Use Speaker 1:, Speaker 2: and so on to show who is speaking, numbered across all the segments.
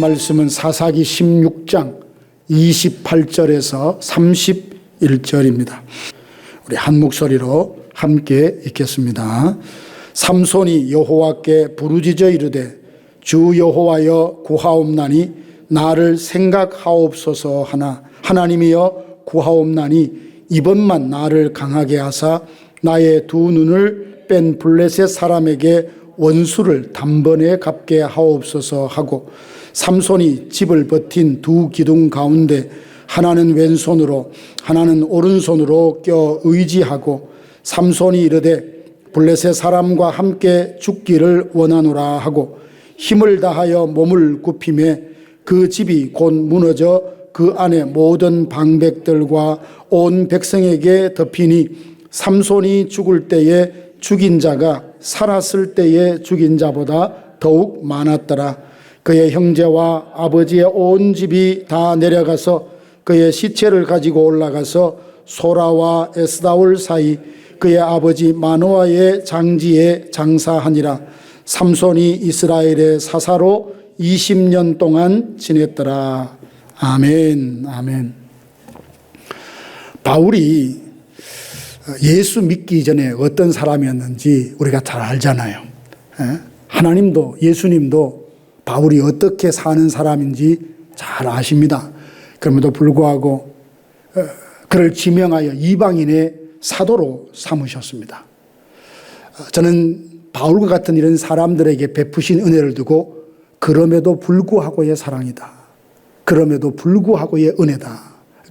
Speaker 1: 말씀은 사사기 16장 28절에서 31절입니다. 우리 한 목소리로 함께 읽겠습니다. 삼손이 여호와께 부르짖어 이르되 주 여호와여 구하옵나니 나를 생각하옵소서 하나 하나님이여 구하옵나니 이번만 나를 강하게 하사 나의 두 눈을 뺀 블레셋 사람에게 원수를 단번에 갚게 하옵소서 하고 삼손이 집을 버틴 두 기둥 가운데 하나는 왼손으로 하나는 오른손으로 껴 의지하고 삼손이 이르되 블레셋 사람과 함께 죽기를 원하노라 하고 힘을 다하여 몸을 굽히매 그 집이 곧 무너져 그 안에 모든 방백들과 온 백성에게 덮이니 삼손이 죽을 때에 죽인 자가 살았을 때에 죽인 자보다 더욱 많았더라. 그의 형제와 아버지의 온 집이 다 내려가서 그의 시체를 가지고 올라가서 소라와 에스다올 사이 그의 아버지 마노아의 장지에 장사하니라. 삼손이 이스라엘의 사사로 20년 동안 지냈더라. 아멘, 아멘. 바울이 예수 믿기 전에 어떤 사람이었는지 우리가 잘 알잖아요. 하나님도 예수님도 바울이 어떻게 사는 사람인지 잘 아십니다. 그럼에도 불구하고 그를 지명하여 이방인의 사도로 삼으셨습니다. 저는 바울과 같은 이런 사람들에게 베푸신 은혜를 두고 그럼에도 불구하고의 사랑이다. 그럼에도 불구하고의 은혜다.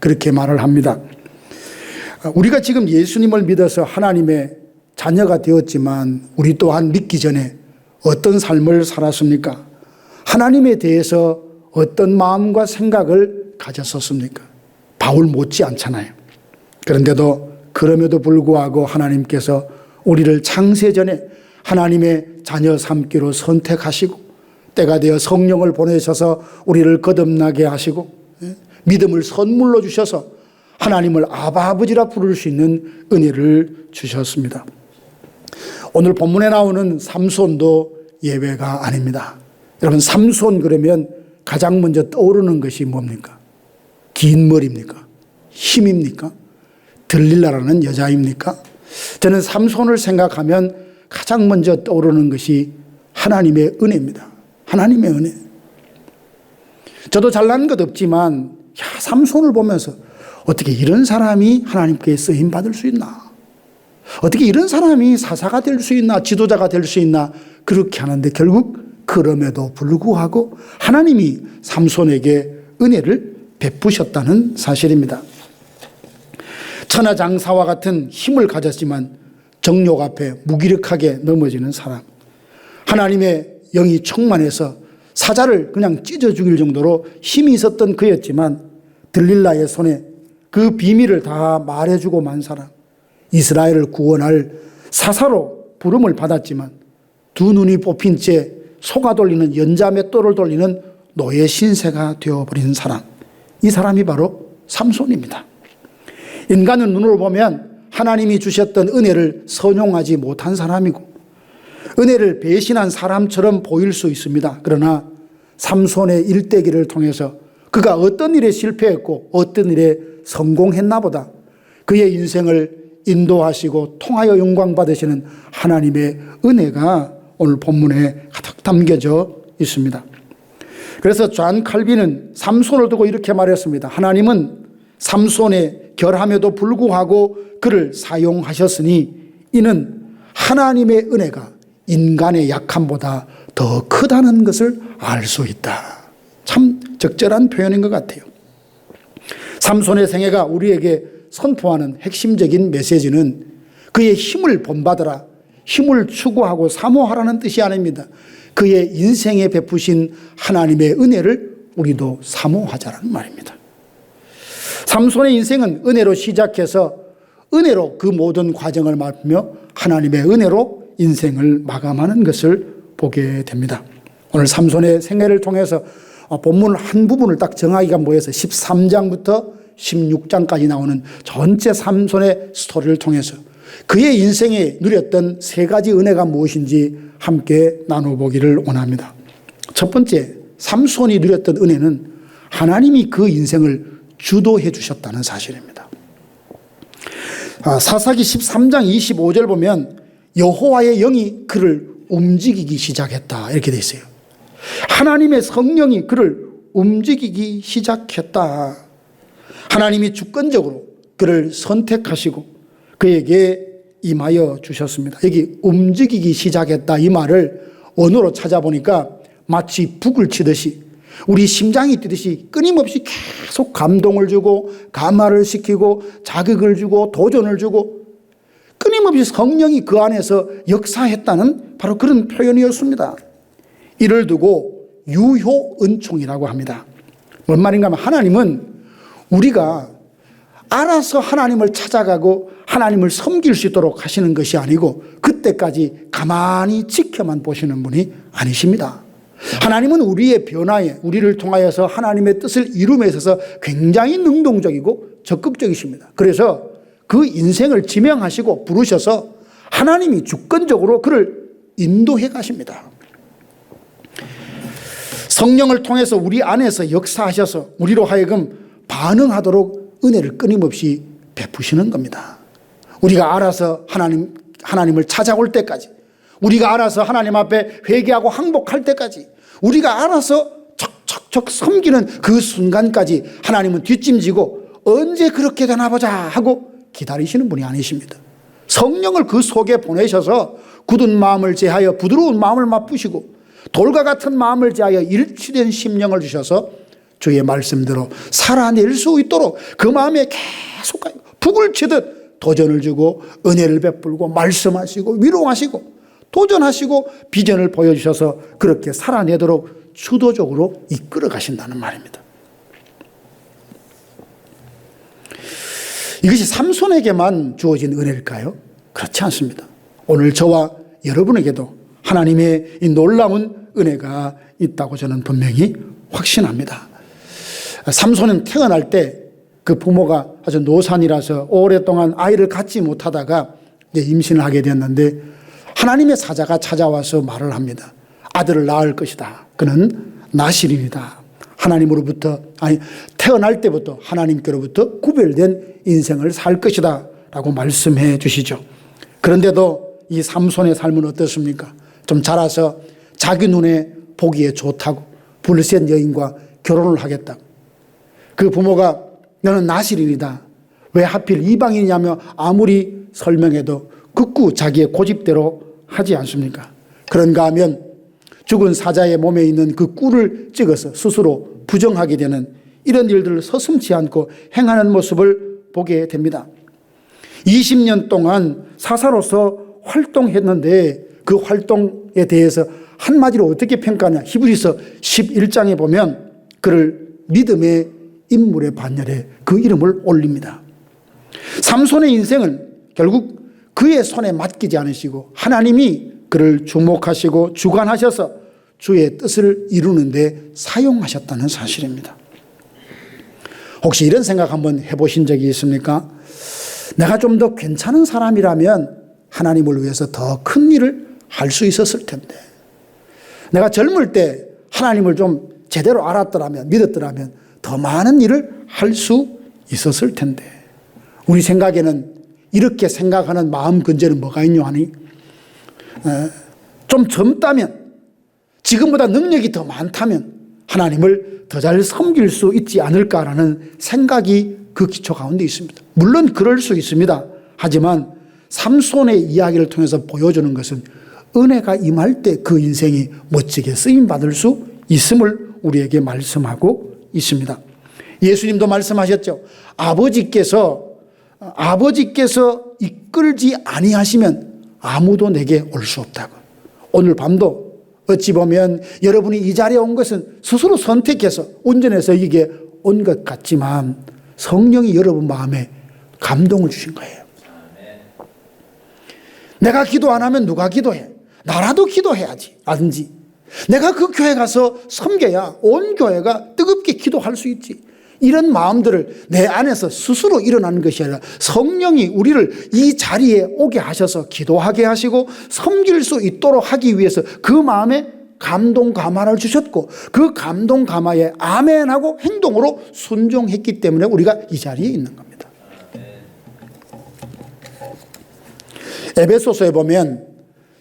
Speaker 1: 그렇게 말을 합니다. 우리가 지금 예수님을 믿어서 하나님의 자녀가 되었지만 우리 또한 믿기 전에 어떤 삶을 살았습니까? 하나님에 대해서 어떤 마음과 생각을 가졌었습니까? 바울 못지 않잖아요. 그런데도 그럼에도 불구하고 하나님께서 우리를 창세전에 하나님의 자녀 삼기로 선택하시고 때가 되어 성령을 보내셔서 우리를 거듭나게 하시고 믿음을 선물로 주셔서 하나님을 아바 아버지라 부를 수 있는 은혜를 주셨습니다. 오늘 본문에 나오는 삼손도 예외가 아닙니다. 여러분 삼손 그러면 가장 먼저 떠오르는 것이 뭡니까? 긴 머리입니까? 힘입니까? 들릴라라는 여자입니까? 저는 삼손을 생각하면 가장 먼저 떠오르는 것이 하나님의 은혜입니다. 하나님의 은혜. 저도 잘난 것 없지만 삼손을 보면서 어떻게 이런 사람이 하나님께 쓰임받을 수 있나? 어떻게 이런 사람이 사사가 될 수 있나? 지도자가 될 수 있나? 그렇게 하는데 결국 그럼에도 불구하고 하나님이 삼손에게 은혜를 베푸셨다는 사실입니다. 천하장사와 같은 힘을 가졌지만 정욕 앞에 무기력하게 넘어지는 사람. 하나님의 영이 충만해서 사자를 그냥 찢어 죽일 정도로 힘이 있었던 그였지만 들릴라의 손에 그 비밀을 다 말해주고 만 사람. 이스라엘을 구원할 사사로 부름을 받았지만 두 눈이 뽑힌 채 속아 돌리는 연자맷돌을 돌리는 노예 신세가 되어버린 사람. 이 사람이 바로 삼손입니다. 인간은 눈으로 보면 하나님이 주셨던 은혜를 선용하지 못한 사람이고 은혜를 배신한 사람처럼 보일 수 있습니다. 그러나 삼손의 일대기를 통해서 그가 어떤 일에 실패했고 어떤 일에 성공했나 보다 그의 인생을 인도하시고 통하여 영광 받으시는 하나님의 은혜가 오늘 본문에 가득 담겨져 있습니다. 그래서 존 칼빈은 삼손을 두고 이렇게 말했습니다. 하나님은 삼손의 결함에도 불구하고 그를 사용하셨으니 이는 하나님의 은혜가 인간의 약함보다 더 크다는 것을 알 수 있다. 참 적절한 표현인 것 같아요. 삼손의 생애가 우리에게 선포하는 핵심적인 메시지는 그의 힘을 본받으라, 힘을 추구하고 사모하라는 뜻이 아닙니다. 그의 인생에 베푸신 하나님의 은혜를 우리도 사모하자라는 말입니다. 삼손의 인생은 은혜로 시작해서 은혜로 그 모든 과정을 마치며 하나님의 은혜로 인생을 마감하는 것을 보게 됩니다. 오늘 삼손의 생애를 통해서 본문 한 부분을 딱 정하기가 뭐해서 13장부터 16장까지 나오는 전체 삼손의 스토리를 통해서 그의 인생에 누렸던 세 가지 은혜가 무엇인지 함께 나눠보기를 원합니다. 첫 번째 삼손이 누렸던 은혜는 하나님이 그 인생을 주도해 주셨다는 사실입니다. 사사기 13장 25절 보면 여호와의 영이 그를 움직이기 시작했다 이렇게 돼 있어요. 하나님의 성령이 그를 움직이기 시작했다. 하나님이 주권적으로 그를 선택하시고 그에게 임하여 주셨습니다. 여기 움직이기 시작했다 이 말을 언어로 찾아보니까 마치 북을 치듯이 우리 심장이 뛰듯이 끊임없이 계속 감동을 주고 감화를 시키고 자극을 주고 도전을 주고 끊임없이 성령이 그 안에서 역사했다는 바로 그런 표현이었습니다. 이를 두고 유효은총이라고 합니다. 뭔 말인가 하면 하나님은 우리가 알아서 하나님을 찾아가고 하나님을 섬길 수 있도록 하시는 것이 아니고 그때까지 가만히 지켜만 보시는 분이 아니십니다. 하나님은 우리의 변화에 우리를 통하여서 하나님의 뜻을 이룸에 있어서 굉장히 능동적이고 적극적이십니다. 그래서 그 인생을 지명하시고 부르셔서 하나님이 주권적으로 그를 인도해 가십니다. 성령을 통해서 우리 안에서 역사하셔서 우리로 하여금 반응하도록 은혜를 끊임없이 베푸시는 겁니다. 우리가 알아서 하나님을 찾아올 때까지, 우리가 알아서 하나님 앞에 회개하고 항복할 때까지, 우리가 알아서 척척척 섬기는 그 순간까지 하나님은 뒷짐지고 언제 그렇게 되나 보자 하고 기다리시는 분이 아니십니다. 성령을 그 속에 보내셔서 굳은 마음을 제하여 부드러운 마음을 맛부시고 돌과 같은 마음을 제하여 일치된 심령을 주셔서 주의 말씀대로 살아낼 수 있도록 그 마음에 계속 북을 치듯 도전을 주고 은혜를 베풀고 말씀하시고 위로하시고 도전하시고 비전을 보여주셔서 그렇게 살아내도록 주도적으로 이끌어 가신다는 말입니다. 이것이 삼손에게만 주어진 은혜일까요? 그렇지 않습니다. 오늘 저와 여러분에게도 하나님의 이 놀라운 은혜가 있다고 저는 분명히 확신합니다. 삼손은 태어날 때 그 부모가 아주 노산이라서 오랫동안 아이를 갖지 못하다가 이제 임신을 하게 되었는데 하나님의 사자가 찾아와서 말을 합니다. 아들을 낳을 것이다. 그는 나실인이다. 하나님으로부터 태어날 때부터 하나님께로부터 구별된 인생을 살 것이다 라고 말씀해 주시죠. 그런데도 이 삼손의 삶은 어떻습니까? 좀 자라서 자기 눈에 보기에 좋다고 불센 여인과 결혼을 하겠다고. 그 부모가 너는 나실인이다. 왜 하필 이방인이냐며 아무리 설명해도 극구 자기의 고집대로 하지 않습니까? 그런가 하면 죽은 사자의 몸에 있는 그 꿀을 찍어서 스스로 부정하게 되는 이런 일들을 서슴지 않고 행하는 모습을 보게 됩니다. 20년 동안 사사로서 활동했는데 그 활동에 대해서 한마디로 어떻게 평가하냐. 히브리서 11장에 보면 그를 믿음의 인물의 반열에 그 이름을 올립니다. 삼손의 인생은 결국 그의 손에 맡기지 않으시고 하나님이 그를 주목하시고 주관하셔서 주의 뜻을 이루는 데 사용하셨다는 사실입니다. 혹시 이런 생각 한번 해보신 적이 있습니까? 내가 좀 더 괜찮은 사람이라면 하나님을 위해서 더 큰 일을 할 수 있었을 텐데, 내가 젊을 때 하나님을 좀 제대로 알았더라면, 믿었더라면 더 많은 일을 할 수 있었을 텐데, 우리 생각에는 이렇게 생각하는 마음 근제는 뭐가 있냐 하니, 좀 젊다면, 지금보다 능력이 더 많다면 하나님을 더 잘 섬길 수 있지 않을까라는 생각이 그 기초 가운데 있습니다. 물론 그럴 수 있습니다. 하지만 삼손의 이야기를 통해서 보여주는 것은 은혜가 임할 때 그 인생이 멋지게 쓰임받을 수 있음을 우리에게 말씀하고 있습니다. 예수님도 말씀하셨죠. 아버지께서 이끌지 아니하시면 아무도 내게 올 수 없다고. 오늘 밤도 어찌 보면 여러분이 이 자리에 온 것은 스스로 선택해서 운전해서 이게 온 것 같지만 성령이 여러분 마음에 감동을 주신 거예요. 내가 기도 안 하면 누가 기도해? 나라도 기도해야지. 라든지 내가 그 교회 가서 섬겨야 온 교회가 뜨겁게 기도할 수 있지. 이런 마음들을 내 안에서 스스로 일어나는 것이 아니라 성령이 우리를 이 자리에 오게 하셔서 기도하게 하시고 섬길 수 있도록 하기 위해서 그 마음에 감동 감화를 주셨고 그 감동 감화에 아멘하고 행동으로 순종했기 때문에 우리가 이 자리에 있는 겁니다. 에베소서에 보면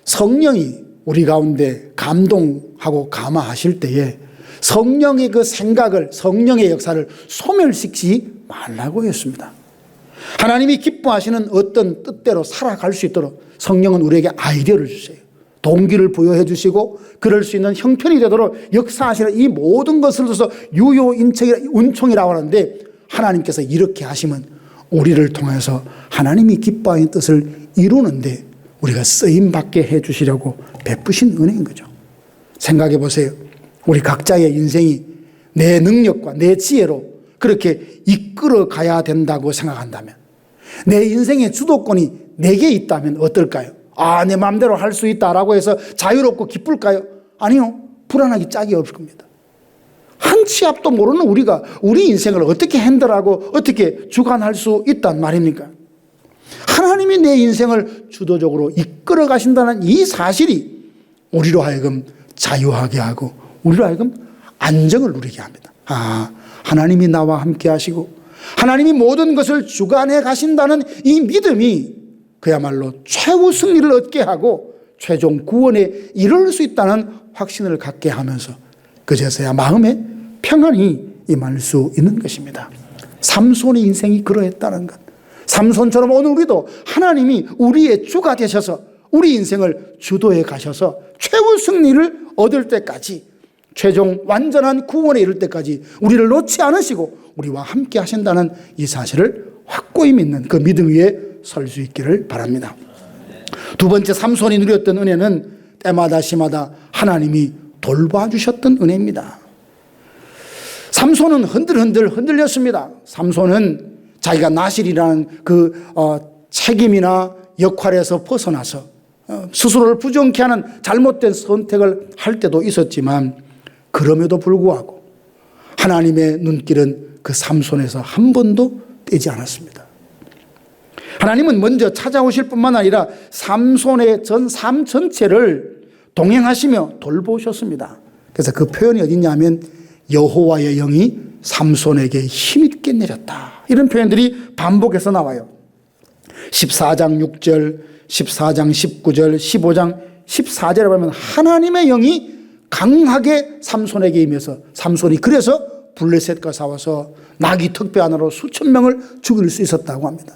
Speaker 1: 성령이 우리 가운데 감동하고 감화하실 때에 성령의 그 생각을, 성령의 역사를 소멸시키지 말라고 했습니다. 하나님이 기뻐하시는 어떤 뜻대로 살아갈 수 있도록 성령은 우리에게 아이디어를 주세요. 동기를 부여해 주시고 그럴 수 있는 형편이 되도록 역사하시는 이 모든 것을 들어서 유효운총이라고 하는데, 하나님께서 이렇게 하시면 우리를 통해서 하나님이 기뻐하는 뜻을 이루는데 우리가 쓰임받게 해 주시려고 베푸신 은혜인 거죠. 생각해 보세요. 우리 각자의 인생이 내 능력과 내 지혜로 그렇게 이끌어 가야 된다고 생각한다면, 내 인생의 주도권이 내게 있다면 어떨까요? 내 마음대로 할 수 있다라고 해서 자유롭고 기쁠까요? 아니요. 불안하기 짝이 없을 겁니다. 한 치 앞도 모르는 우리가 우리 인생을 어떻게 핸들하고 어떻게 주관할 수 있단 말입니까? 하나님이 내 인생을 주도적으로 이끌어 가신다는 이 사실이 우리로 하여금 자유하게 하고 우리로 하여금 안정을 누리게 합니다. 하나님이 나와 함께 하시고 하나님이 모든 것을 주관해 가신다는 이 믿음이 그야말로 최후 승리를 얻게 하고 최종 구원에 이를 수 있다는 확신을 갖게 하면서 그제서야 마음에 평안이 임할 수 있는 것입니다. 삼손의 인생이 그러했다는 것. 삼손처럼 오늘 우리도 하나님이 우리의 주가 되셔서 우리 인생을 주도해 가셔서 최후 승리를 얻을 때까지, 최종 완전한 구원에 이를 때까지 우리를 놓지 않으시고 우리와 함께 하신다는 이 사실을 확고히 믿는 그 믿음 위에 설 수 있기를 바랍니다. 두 번째, 삼손이 누렸던 은혜는 때마다 시마다 하나님이 돌봐주셨던 은혜입니다. 삼손은 흔들렸습니다. 삼손은 자기가 나실이라는 그 책임이나 역할에서 벗어나서 스스로를 부정케 하는 잘못된 선택을 할 때도 있었지만, 그럼에도 불구하고 하나님의 눈길은 그 삼손에서 한 번도 떼지 않았습니다. 하나님은 먼저 찾아오실 뿐만 아니라 삼손의 삶 전체를 동행하시며 돌보셨습니다. 그래서 그 표현이 어디냐면 여호와의 영이 삼손에게 힘있게 내렸다, 이런 표현들이 반복해서 나와요. 14장 6절, 14장 19절, 15장 14절에 보면 하나님의 영이 강하게 삼손에게 임해서 삼손이 그래서 블레셋과 싸워서 나귀 턱뼈 하나로 수천 명을 죽일 수 있었다고 합니다.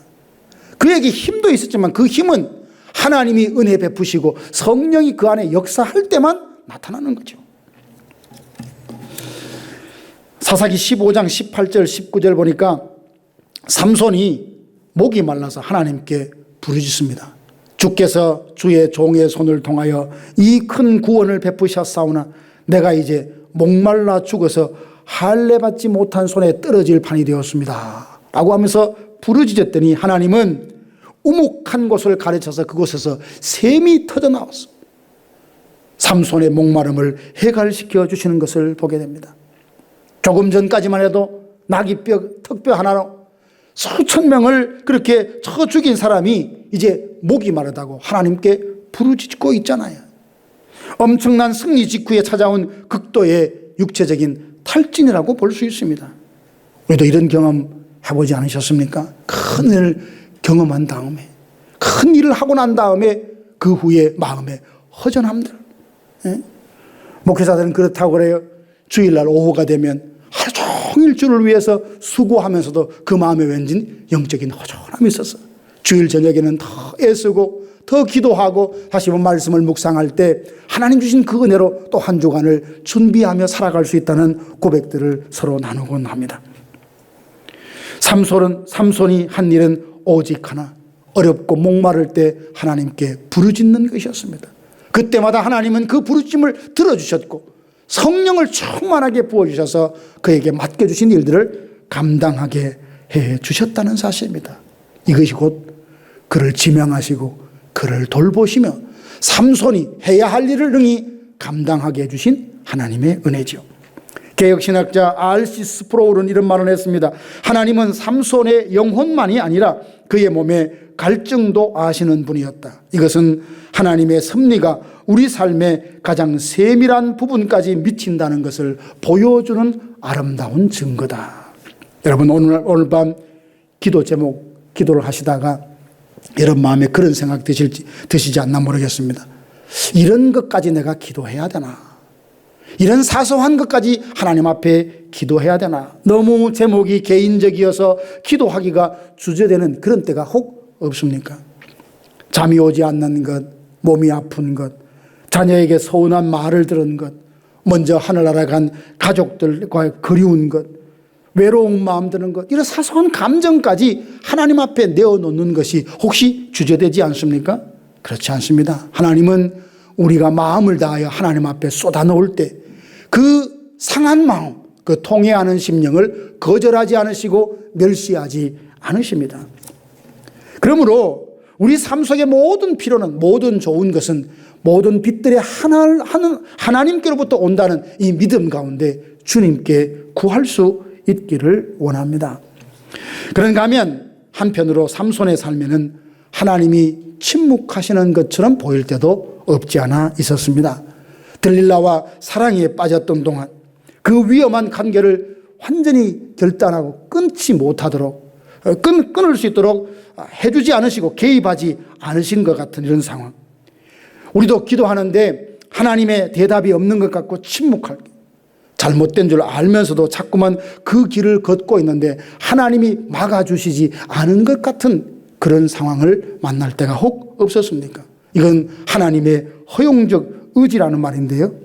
Speaker 1: 그에게 힘도 있었지만 그 힘은 하나님이 은혜 베푸시고 성령이 그 안에 역사할 때만 나타나는 거죠. 사사기 15장 18절 19절 보니까 삼손이 목이 말라서 하나님께 부르짖습니다. 주께서 주의 종의 손을 통하여 이 큰 구원을 베푸셨사오나 내가 이제 목말라 죽어서 할례 받지 못한 손에 떨어질 판이 되었습니다 라고 하면서 부르짖었더니 하나님은 우묵한 곳을 가르쳐서 그곳에서 샘이 터져 나왔어. 삼손의 목마름을 해갈시켜 주시는 것을 보게 됩니다. 조금 전까지만 해도 나귀뼈 턱뼈 하나로 수천 명을 그렇게 쳐 죽인 사람이 이제 목이 마르다고 하나님께 부르짖고 있잖아요. 엄청난 승리 직후에 찾아온 극도의 육체적인 탈진이라고 볼 수 있습니다. 우리도 이런 경험 해보지 않으셨습니까? 큰 일을 경험한 다음에, 큰 일을 하고 난 다음에 그 후에 마음에 허전함들. 목회자들은 그렇다고 그래요. 주일날 오후가 되면 하루 종일 주를 위해서 수고하면서도 그 마음에 왠지 영적인 허전함이 있었어. 주일 저녁에는 더 애쓰고 더 기도하고 다시 한번 말씀을 묵상할 때 하나님 주신 그 은혜로 또 한 주간을 준비하며 살아갈 수 있다는 고백들을 서로 나누곤 합니다. 삼손이 한 일은 오직 하나, 어렵고 목마를 때 하나님께 부르짖는 것이었습니다. 그때마다 하나님은 그 부르짖음을 들어주셨고 성령을 충만하게 부어주셔서 그에게 맡겨주신 일들을 감당하게 해주셨다는 사실입니다. 이것이 곧 그를 지명하시고 그를 돌보시며 삼손이 해야 할 일을 능히 감당하게 해주신 하나님의 은혜죠. 개혁신학자 R.C. 스프로울은 이런 말을 했습니다. 하나님은 삼손의 영혼만이 아니라 그의 몸의 갈증도 아시는 분이었다. 이것은 하나님의 섭리가 우리 삶의 가장 세밀한 부분까지 미친다는 것을 보여주는 아름다운 증거다. 여러분, 오늘 밤 기도 제목 기도를 하시다가 여러분 마음에 그런 생각 드시지 않나 모르겠습니다. 이런 것까지 내가 기도해야 되나? 이런 사소한 것까지 하나님 앞에 기도해야 되나? 너무 제목이 개인적이어서 기도하기가 주저되는 그런 때가 혹 없습니까? 잠이 오지 않는 것, 몸이 아픈 것, 자녀에게 서운한 말을 들은 것, 먼저 하늘나라 간 가족들과 그리운 것, 외로운 마음 드는 것, 이런 사소한 감정까지 하나님 앞에 내어놓는 것이 혹시 주저되지 않습니까? 그렇지 않습니다. 하나님은 우리가 마음을 다하여 하나님 앞에 쏟아놓을 때 그 상한 마음, 그 통회하는 심령을 거절하지 않으시고 멸시하지 않으십니다. 그러므로 우리 삶 속의 모든 필요는, 모든 좋은 것은 모든 빛들의 하나님께로부터 온다는 이 믿음 가운데 주님께 구할 수 있기를 원합니다. 그런가 하면 한편으로 삼손의 삶에는 하나님이 침묵하시는 것처럼 보일 때도 없지 않아 있었습니다. 들릴라와 사랑에 빠졌던 동안 그 위험한 관계를 완전히 결단하고 끊지 못하도록 끊을 수 있도록 해주지 않으시고 개입하지 않으신 것 같은 이런 상황. 우리도 기도하는데 하나님의 대답이 없는 것 같고 침묵할, 잘못된 줄 알면서도 자꾸만 그 길을 걷고 있는데 하나님이 막아주시지 않은 것 같은 그런 상황을 만날 때가 혹 없었습니까? 이건 하나님의 허용적 의지라는 말인데요.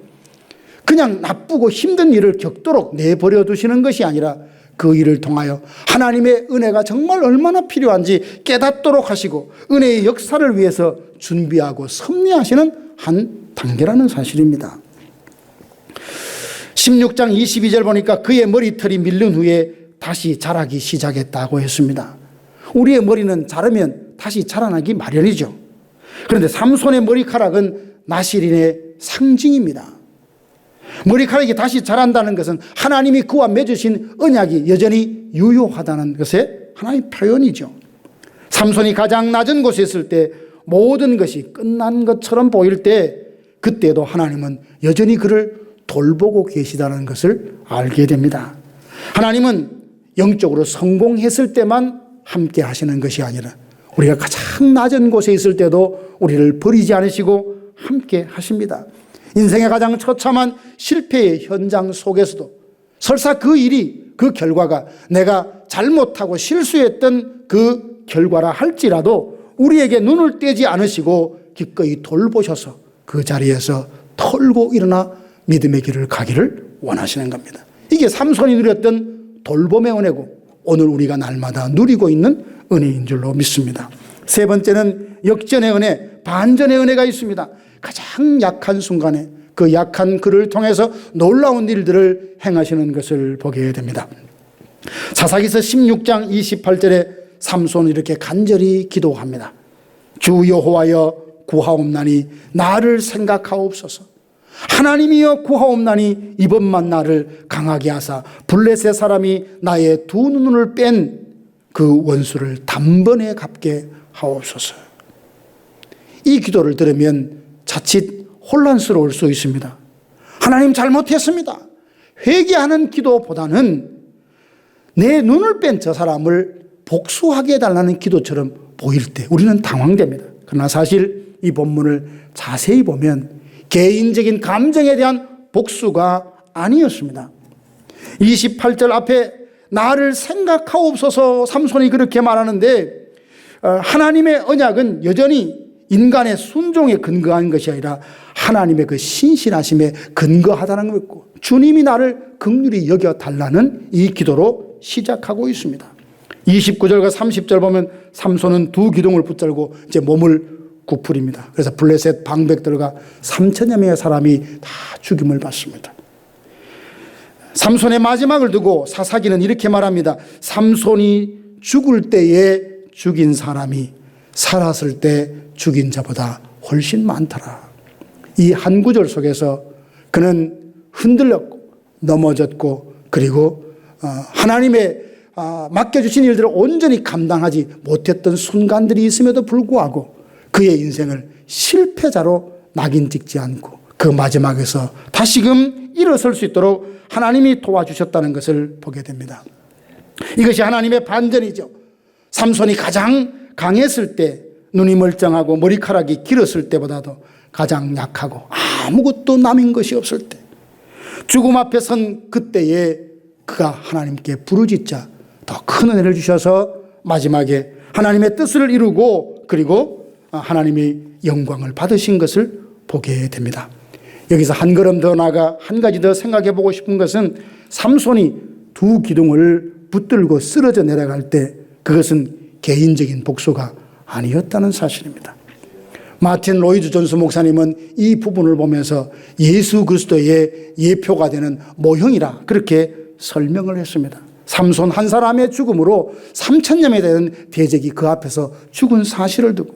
Speaker 1: 그냥 나쁘고 힘든 일을 겪도록 내버려 두시는 것이 아니라 그 일을 통하여 하나님의 은혜가 정말 얼마나 필요한지 깨닫도록 하시고 은혜의 역사를 위해서 준비하고 섭리하시는 한 단계라는 사실입니다. 16장 22절 보니까 그의 머리털이 밀린 후에 다시 자라기 시작했다고 했습니다. 우리의 머리는 자르면 다시 자라나기 마련이죠. 그런데 삼손의 머리카락은 나실인의 상징입니다. 머리카락이 다시 자란다는 것은 하나님이 그와 맺으신 언약이 여전히 유효하다는 것의 하나의 표현이죠. 삼손이 가장 낮은 곳에 있을 때 모든 것이 끝난 것처럼 보일 때 그때도 하나님은 여전히 그를 돌보고 계시다는 것을 알게 됩니다. 하나님은 영적으로 성공했을 때만 함께 하시는 것이 아니라 우리가 가장 낮은 곳에 있을 때도 우리를 버리지 않으시고 함께 하십니다. 인생의 가장 처참한 실패의 현장 속에서도 설사 그 일이, 그 결과가 내가 잘못하고 실수했던 그 결과라 할지라도 우리에게 눈을 떼지 않으시고 기꺼이 돌보셔서 그 자리에서 털고 일어나 믿음의 길을 가기를 원하시는 겁니다. 이게 삼손이 누렸던 돌봄의 은혜고 오늘 우리가 날마다 누리고 있는 은혜인 줄로 믿습니다. 세 번째는 역전의 은혜, 반전의 은혜가 있습니다. 가장 약한 순간에 그 약한 그를 통해서 놀라운 일들을 행하시는 것을 보게 됩니다. 사사기서 16장 28절에 삼손은 이렇게 간절히 기도합니다. 주 여호와여 구하옵나니 나를 생각하옵소서. 하나님이여 구하옵나니 이번만 나를 강하게 하사 블레셋 사람이 나의 두 눈을 뺀 그 원수를 단번에 갚게 하옵소서. 이 기도를 들으면 자칫 혼란스러울 수 있습니다. 하나님 잘못했습니다. 회개하는 기도보다는 내 눈을 뺀 저 사람을 복수하게 해달라는 기도처럼 보일 때 우리는 당황됩니다. 그러나 사실 이 본문을 자세히 보면 개인적인 감정에 대한 복수가 아니었습니다. 28절 앞에 나를 생각하옵소서 삼손이 그렇게 말하는데 하나님의 언약은 여전히 인간의 순종에 근거한 것이 아니라 하나님의 그 신실하심에 근거하다는 것이고 주님이 나를 긍휼히 여겨달라는 이 기도로 시작하고 있습니다. 29절과 30절 보면 삼손은 두 기둥을 붙들고 이제 몸을 구풀입니다. 그래서 블레셋 방백들과 3천여 명의 사람이 다 죽임을 받습니다. 삼손의 마지막을 두고 사사기는 이렇게 말합니다. 삼손이 죽을 때에 죽인 사람이 살았을 때 죽인 자보다 훨씬 많더라. 이 한 구절 속에서 그는 흔들렸고 넘어졌고 그리고 하나님의 맡겨주신 일들을 온전히 감당하지 못했던 순간들이 있음에도 불구하고 그의 인생을 실패자로 낙인 찍지 않고 그 마지막에서 다시금 일어설 수 있도록 하나님이 도와주셨다는 것을 보게 됩니다. 이것이 하나님의 반전이죠. 삼손이 가장 강했을 때, 눈이 멀쩡하고 머리카락이 길었을 때보다도 가장 약하고 아무것도 남은 것이 없을 때, 죽음 앞에 선 그때에 그가 하나님께 부르짖자 더 큰 은혜를 주셔서 마지막에 하나님의 뜻을 이루고 그리고 하나님의 영광을 받으신 것을 보게 됩니다. 여기서 한 걸음 더 나아가 한 가지 더 생각해 보고 싶은 것은 삼손이 두 기둥을 붙들고 쓰러져 내려갈 때 그것은 개인적인 복수가 아니었다는 사실입니다. 마틴 로이드 존스 목사님은 이 부분을 보면서 예수 그리스도의 예표가 되는 모형이라 그렇게 설명을 했습니다. 삼손 한 사람의 죽음으로 3,000여 명에 되는 대적이 그 앞에서 죽은 사실을 두고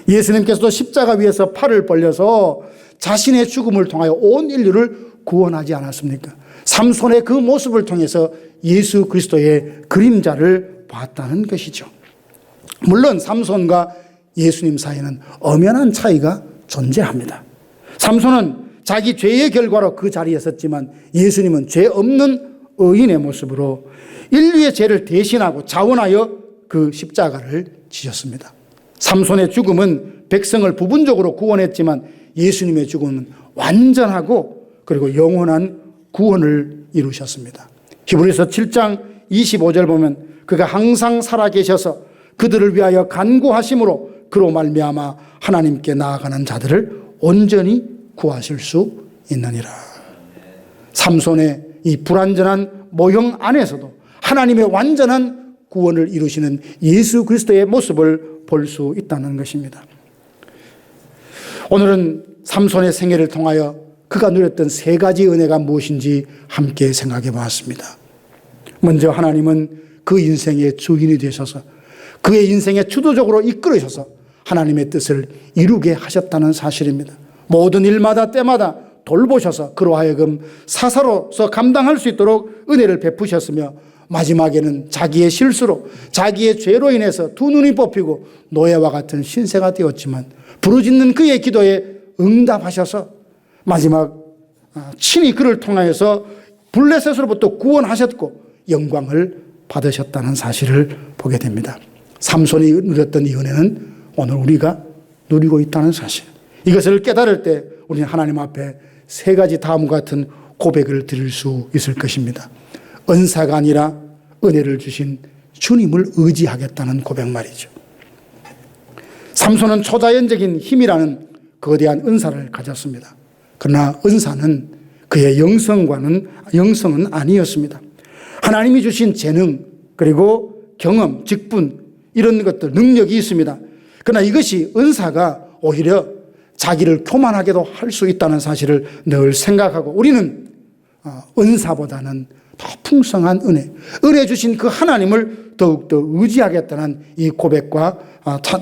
Speaker 1: 예수님께서도 십자가 위에서 팔을 벌려서 자신의 죽음을 통하여 온 인류를 구원하지 않았습니까? 삼손의 그 모습을 통해서 예수 그리스도의 그림자를 봤다는 것이죠. 물론 삼손과 예수님 사이에는 엄연한 차이가 존재합니다. 삼손은 자기 죄의 결과로 그 자리에 섰지만 예수님은 죄 없는 의인의 모습으로 인류의 죄를 대신하고 자원하여 그 십자가를 지셨습니다. 삼손의 죽음은 백성을 부분적으로 구원했지만 예수님의 죽음은 완전하고 그리고 영원한 구원을 이루셨습니다. 히브리서 7장 25절 보면 그가 항상 살아계셔서 그들을 위하여 간구하심으로 그로 말미암아 하나님께 나아가는 자들을 온전히 구하실 수 있느니라. 삼손의 이 불완전한 모형 안에서도 하나님의 완전한 구원을 이루시는 예수 그리스도의 모습을 볼 수 있다는 것입니다. 오늘은 삼손의 생애를 통하여 그가 누렸던 세 가지 은혜가 무엇인지 함께 생각해 보았습니다. 먼저 하나님은 그 인생의 주인이 되셔서 그의 인생에 주도적으로 이끌으셔서 하나님의 뜻을 이루게 하셨다는 사실입니다. 모든 일마다 때마다 돌보셔서 그로 하여금 사사로서 감당할 수 있도록 은혜를 베푸셨으며 마지막에는 자기의 실수로 자기의 죄로 인해서 두 눈이 뽑히고 노예와 같은 신세가 되었지만 부르짖는 그의 기도에 응답하셔서 마지막 친히 그를 통하여서 블레셋으로부터 구원하셨고 영광을 받으셨다는 사실을 보게 됩니다. 삼손이 누렸던 이 은혜는 오늘 우리가 누리고 있다는 사실, 이것을 깨달을 때 우리는 하나님 앞에 세 가지 다음과 같은 고백을 드릴 수 있을 것입니다. 은사가 아니라 은혜를 주신 주님을 의지하겠다는 고백 말이죠. 삼손은 초자연적인 힘이라는 거대한 은사를 가졌습니다. 그러나 은사는 그의 영성은 아니었습니다. 하나님이 주신 재능 그리고 경험, 직분 이런 것들 능력이 있습니다. 그러나 이것이 은사가 오히려 자기를 교만하게도 할 수 있다는 사실을 늘 생각하고 우리는 은사보다는 더 풍성한 은혜 주신 그 하나님을 더욱더 의지하겠다는 이 고백과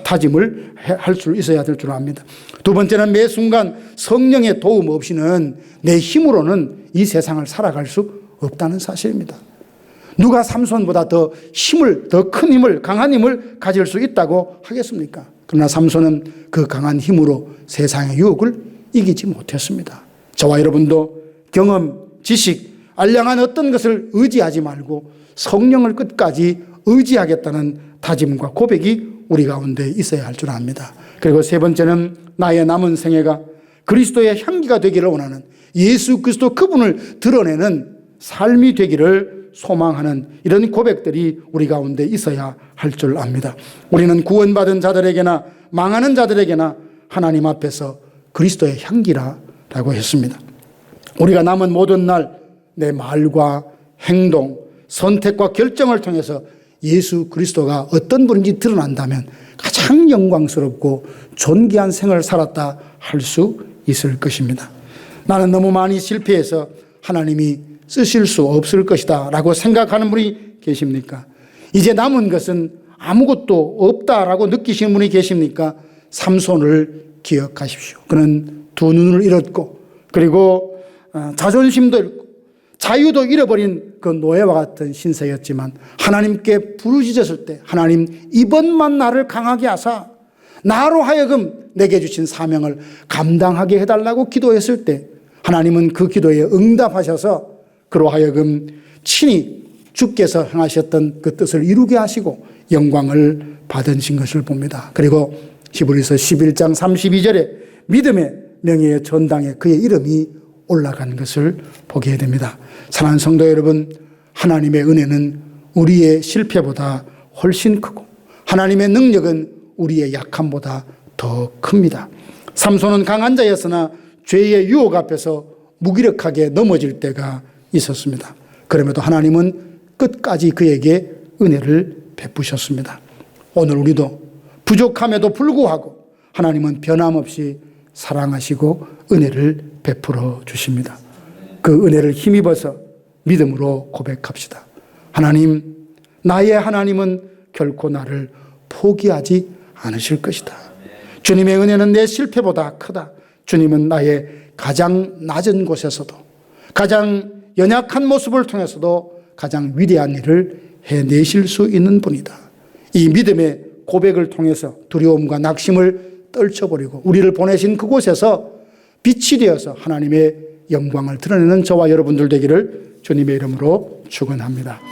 Speaker 1: 다짐을 할 수 있어야 될 줄 압니다. 두 번째는 매 순간 성령의 도움 없이는 내 힘으로는 이 세상을 살아갈 수 없다는 사실입니다. 누가 삼손보다 더 큰 힘을, 강한 힘을 가질 수 있다고 하겠습니까? 그러나 삼손은 그 강한 힘으로 세상의 유혹을 이기지 못했습니다. 저와 여러분도 경험, 지식, 알량한 어떤 것을 의지하지 말고 성령을 끝까지 의지하겠다는 다짐과 고백이 우리 가운데 있어야 할 줄 압니다. 그리고 세 번째는 나의 남은 생애가 그리스도의 향기가 되기를 원하는 예수 그리스도 그분을 드러내는 삶이 되기를 소망하는 이런 고백들이 우리 가운데 있어야 할 줄 압니다. 우리는 구원받은 자들에게나 망하는 자들에게나 하나님 앞에서 그리스도의 향기라고 했습니다. 우리가 남은 모든 날 내 말과 행동, 선택과 결정을 통해서 예수 그리스도가 어떤 분인지 드러난다면 가장 영광스럽고 존귀한 생을 살았다 할 수 있을 것입니다. 나는 너무 많이 실패해서 하나님이 쓰실 수 없을 것이다 라고 생각하는 분이 계십니까? 이제 남은 것은 아무것도 없다라고 느끼시는 분이 계십니까? 삼손을 기억하십시오. 그는 두 눈을 잃었고 그리고 자존심도 잃고 자유도 잃어버린 그 노예와 같은 신세였지만 하나님께 부르짖었을 때 하나님 이번만 나를 강하게 하사 나로 하여금 내게 주신 사명을 감당하게 해달라고 기도했을 때 하나님은 그 기도에 응답하셔서 그로 하여금 친히 주께서 행하셨던 그 뜻을 이루게 하시고 영광을 받으신 것을 봅니다. 그리고 히브리서 11장 32절에 믿음의 명예의 전당에 그의 이름이 올라간 것을 보게 됩니다. 사랑하는 성도 여러분, 하나님의 은혜는 우리의 실패보다 훨씬 크고 하나님의 능력은 우리의 약함보다 더 큽니다. 삼손은 강한 자였으나 죄의 유혹 앞에서 무기력하게 넘어질 때가 있었습니다. 그럼에도 하나님은 끝까지 그에게 은혜를 베푸셨습니다. 오늘 우리도 부족함에도 불구하고 하나님은 변함없이 사랑하시고 은혜를 베풀어 주십니다. 그 은혜를 힘입어서 믿음으로 고백합시다. 하나님, 나의 하나님은 결코 나를 포기하지 않으실 것이다. 주님의 은혜는 내 실패보다 크다. 주님은 나의 가장 낮은 곳에서도 가장 연약한 모습을 통해서도 가장 위대한 일을 해내실 수 있는 분이다. 이 믿음의 고백을 통해서 두려움과 낙심을 떨쳐버리고 우리를 보내신 그곳에서 빛이 되어서 하나님의 영광을 드러내는 저와 여러분들 되기를 주님의 이름으로 축원합니다.